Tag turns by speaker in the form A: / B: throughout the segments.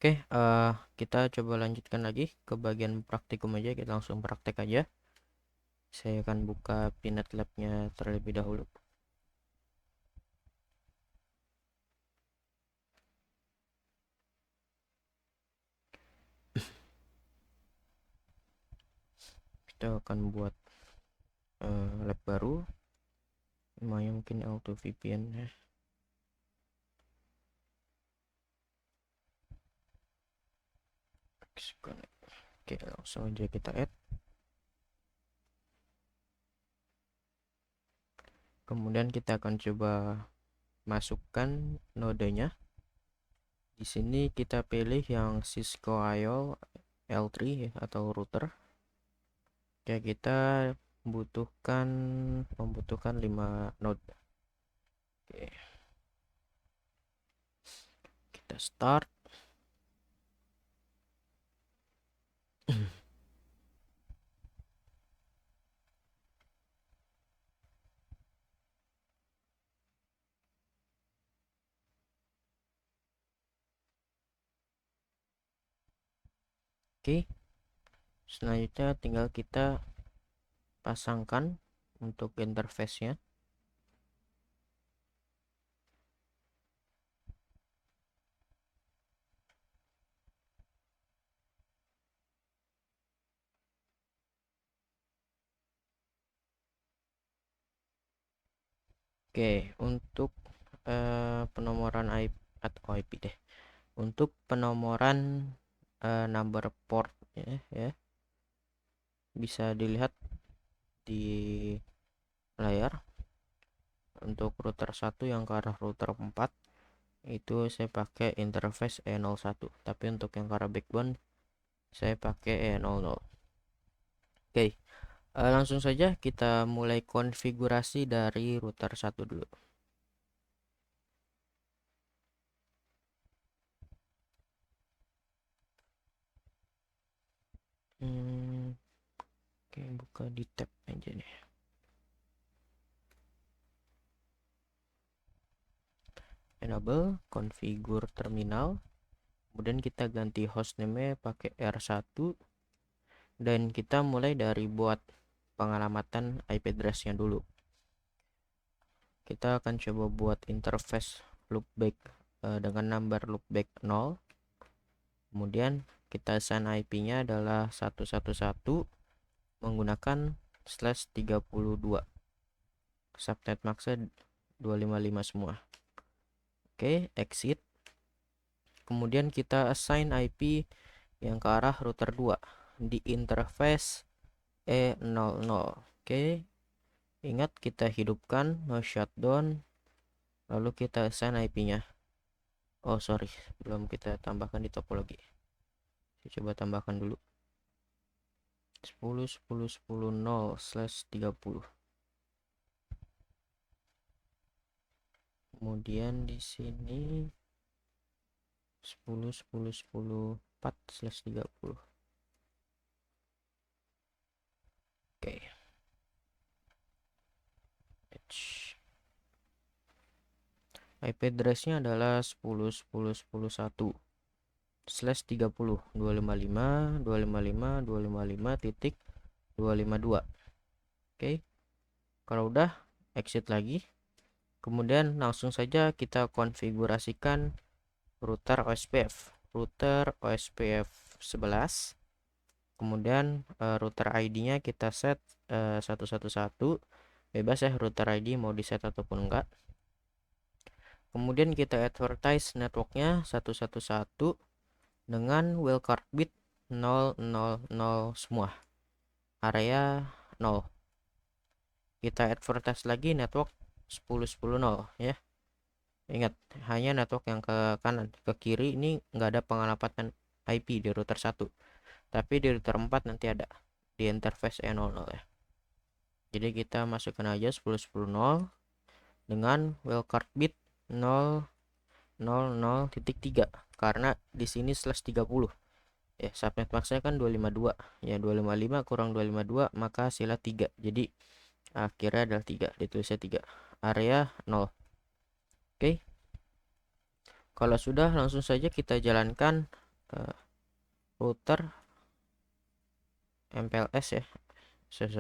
A: Oke, kita coba lanjutkan lagi ke bagian praktikum aja. Kita langsung praktek aja. Saya akan buka Pinat Lab-nya terlebih dahulu. Kita akan buat lab baru. Namanya mungkin auto VPN ya. Oke, langsung aja kita add. Kemudian kita akan coba masukkan nodenya. Di sini kita pilih yang Cisco IO L3 ya, atau router. Oke, kita membutuhkan 5 node. Oke, kita start. Oke, selanjutnya tinggal kita pasangkan untuk interface-nya. Oke, untuk penomoran IP atau IP deh. Untuk penomoran number port ya, bisa dilihat di layar. Untuk router 1 yang ke arah router 4 itu saya pakai interface E01, tapi untuk yang ke arah backbone saya pakai E00. Oke, langsung saja kita mulai konfigurasi dari router 1 dulu. Oke, buka di tab aja nih. Enable configure terminal. Kemudian kita ganti hostname pakai R1, dan kita mulai dari buat pengalamatan IP address-nya dulu. Kita akan coba buat interface loopback dengan number loopback 0. Kemudian kita assign IP-nya adalah 111 menggunakan /32. Subnet max-nya 255 semua. Oke, exit. Kemudian kita assign IP yang ke arah router 2 di interface E00. Oke, ingat kita hidupkan, no shutdown, lalu kita assign IP-nya. Oh sorry, belum kita tambahkan di topologi. Saya coba tambahkan dulu. 10.10.10.0/30. Kemudian di sini 10.10.10.4/30. Oke. IP address-nya adalah 10.10.10.1/30 255.255.255.252. Oke, kalau udah exit lagi. Kemudian langsung saja kita konfigurasikan router OSPF 11. Kemudian router ID-nya kita set 111. Bebas ya router ID mau di set ataupun enggak. Kemudian kita advertise networknya 111 dengan wildcard bit 000 semua, area 0. Kita advertise lagi network 10.10.0 ya. Ingat, hanya network yang ke kanan, ke kiri ini nggak ada pengalamatan IP di router 1, tapi di router 4 nanti ada di interface E00 ya. Jadi kita masukkan aja 10.10.0 dengan wildcard bit 000.3, karena di sini /30 ya. Subnet max-nya kan 252 ya, 255 kurang 252 maka hasilnya 3, jadi akhirnya adalah 3, ditulisnya 3, area 0. Oke, kalau sudah langsung saja kita jalankan router MPLS ya,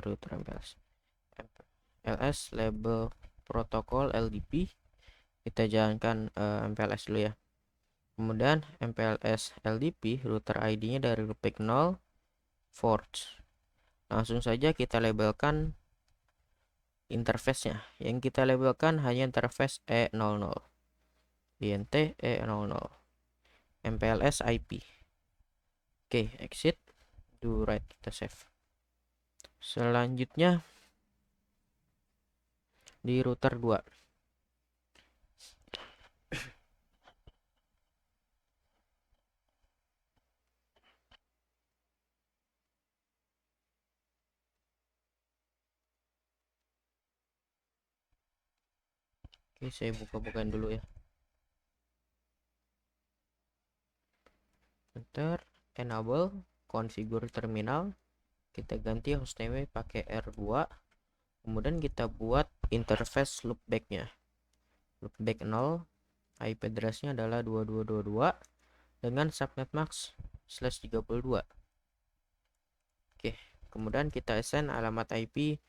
A: router MPLS label protokol LDP. Kita jalankan MPLS dulu ya. Kemudian MPLS LDP router ID-nya dari loopback 0 forge. Langsung saja kita labelkan interface-nya. Yang kita labelkan hanya interface E00. INT E00. MPLS IP. Oke, exit. Do write, kita save. Selanjutnya di router 2. Oke, saya buka-bukaan dulu ya. Enter, enable, configure terminal. Kita ganti hostname pakai R2. Kemudian kita buat interface loopback-nya. Loopback 0, IP address-nya adalah 2222 dengan subnet max /32. Oke, kemudian kita assign alamat IP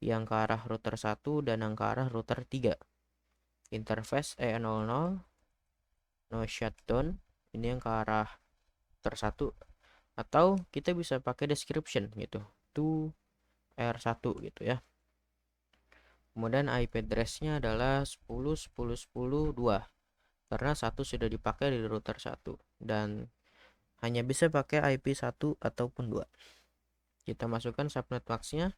A: yang ke arah router 1 dan yang ke arah router 3. Interface E00, no shutdown, ini yang ke arah router 1, atau kita bisa pakai description gitu, to R1 gitu ya. Kemudian IP address-nya adalah 10.10.10.2 karena 1 sudah dipakai di router 1 dan hanya bisa pakai IP 1 ataupun 2. Kita masukkan subnet max-nya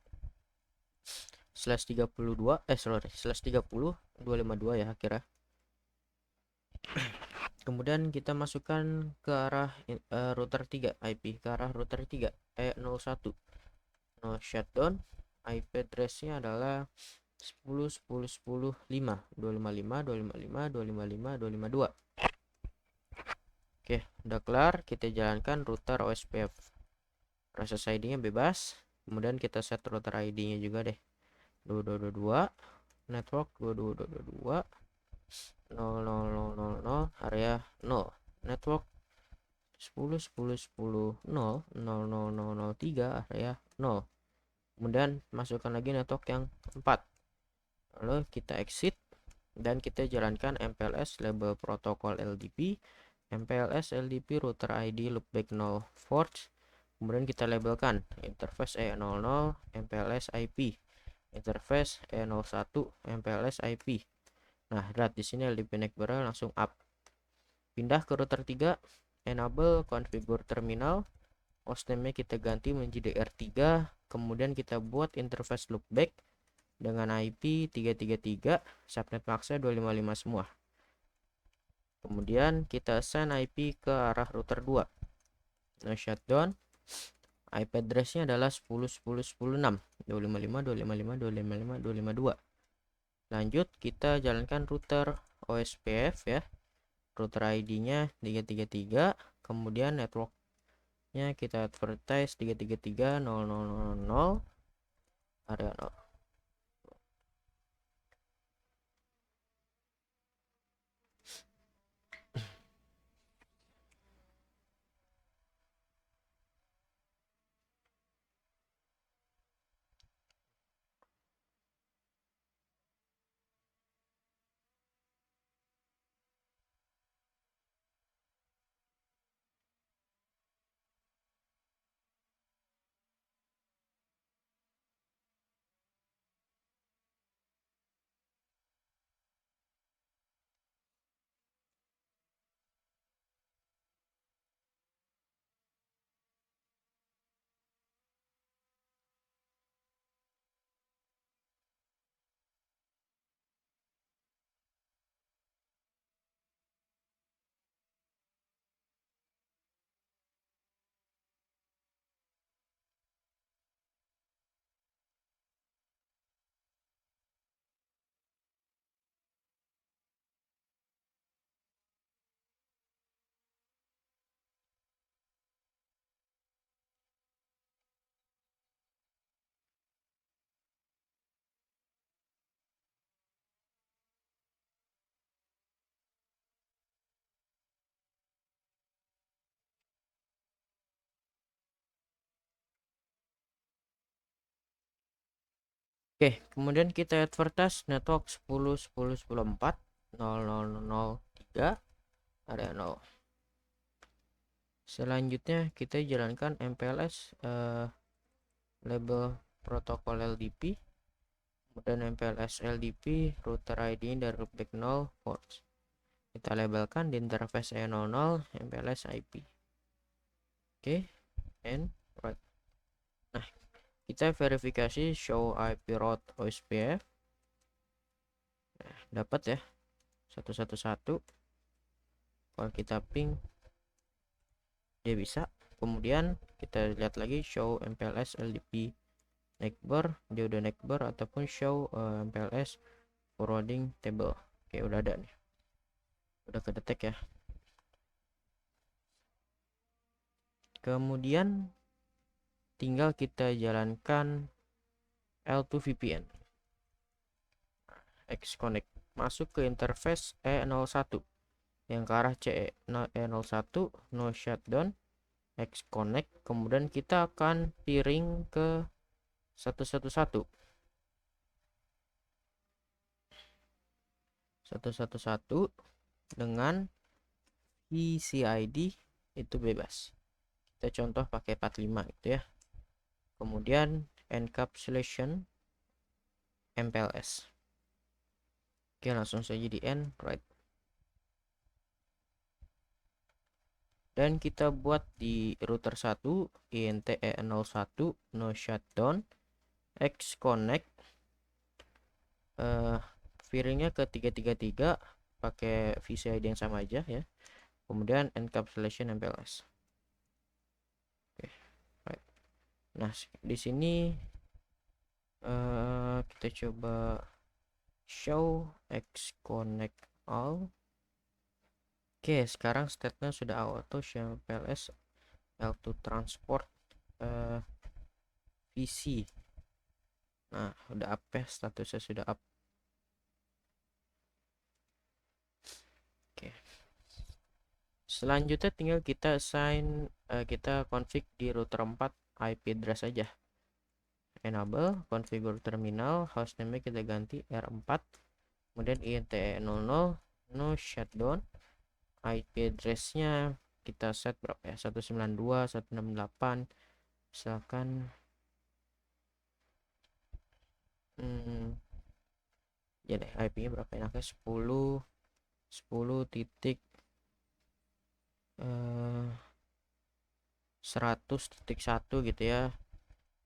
A: /32 /30 252 ya akhirnya. Kemudian kita masukkan ke arah router 3 IP ke arah router 3 E01, no shutdown. IP address-nya adalah 10.10.10.5 255.255.255.252. Oke, udah kelar. Kita jalankan router OSPF. Proses ID-nya bebas. Kemudian kita set router ID-nya juga deh. 2222 network 2222 00000 area 0 network 10.10.10.00003 area 0. Kemudian masukkan lagi network yang keempat. Lalu kita exit dan kita jalankan MPLS label protokol LDP, MPLS LDP router ID loopback 0 forge. Kemudian kita labelkan interface E00 MPLS IP, interface E01 MPLS IP. Nah, lihat di sini LDP neck barrel langsung up. Pindah ke router 3, enable configure terminal. Hostname-nya kita ganti menjadi R3, kemudian kita buat interface loopback dengan IP 333, subnet max-nya 255 semua. Kemudian kita assign IP ke arah router 2. No shutdown. IP address-nya adalah 10.10.10.6 255.255.255.252. Lanjut kita jalankan router OSPF ya. Router ID-nya 333, kemudian network-nya kita advertise 333.0.0.0.0 area 0. Oke, kemudian kita advertise network 10.10.10.4.0.0.0.3 area 0. Selanjutnya kita jalankan MPLS label protokol LDP, kemudian MPLS LDP router ID dari loopback 0 ports. Kita labelkan di interface E00 MPLS IP. Oke, and right. Nah, kita verifikasi show IP route OSPF. Nah, dapat ya 111. Kalau kita ping dia bisa. Kemudian kita lihat lagi show MPLS LDP neckbar, dia udah neckbar, ataupun show MPLS forwarding table. Oke, udah ada nih, udah kedetek ya. Kemudian tinggal kita jalankan L2 VPN Xconnect, masuk ke interface E01 yang ke arah CE E01 no shutdown Xconnect. Kemudian kita akan piring ke 111 dengan VCID itu bebas. Kita contoh pakai 45 gitu ya. Kemudian encapsulation MPLS. Oke, langsung saja di end right. Dan kita buat di router 1 INTE01 no shutdown Xconnect, piringnya ke 333 pakai VCID yang sama aja ya. Kemudian encapsulation MPLS. Oke, right. Nah, di sini kita coba show Xconnect all. Oke, sekarang statementnya sudah auto show MPLS L2 transport PC. Nah, udah up ya, statusnya sudah up. Oke, selanjutnya tinggal kita assign, kita config di router 4 IP address saja. Enable configure terminal, hostname kita ganti R4, kemudian INTE00 no shutdown. IP addressnya kita set berapa ya, 192.168 misalkan. Ya deh, IP nya berapa enaknya, 10 titik 100.1 gitu ya.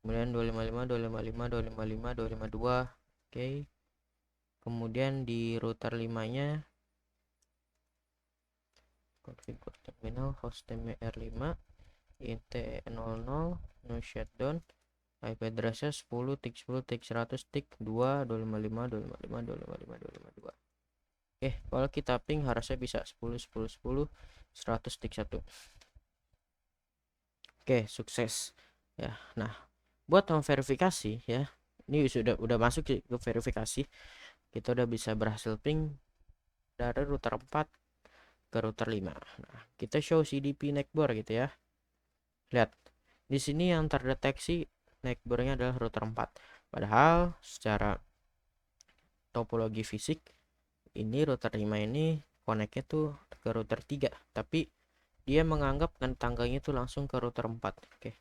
A: Kemudian 255.255.255.252. Oke. Kemudian di router 5 nya configure terminal, hostname R5, INTE00 no shutdown, IP addressnya 10.10.100.2.255.255.255.252. Oke, kalau kita ping harusnya bisa 10.10.10.100.1. Oke, sukses ya. Nah, buat memverifikasi ya, ini udah masuk ke verifikasi, kita udah bisa berhasil ping dari router 4 ke router 5. Nah, kita show CDP neckbar gitu ya. Lihat di sini yang terdeteksi neckbarnya adalah router 4, padahal secara topologi fisik ini router 5 ini connectnya tuh ke router 3, tapi dia menganggap kan tangganya itu langsung ke router 4. Oke.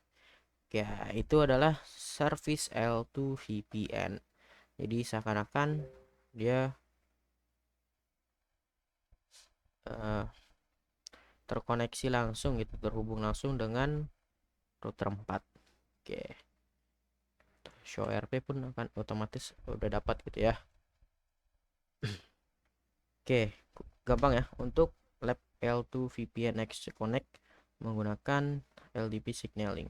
A: Ya, itu adalah service L2 VPN. Jadi seakan-akan dia terkoneksi langsung gitu, terhubung langsung dengan router 4. Oke. Show RP pun akan otomatis udah dapat gitu ya. Oke, gampang ya untuk lab L2 VPN X Connect menggunakan LDP signaling.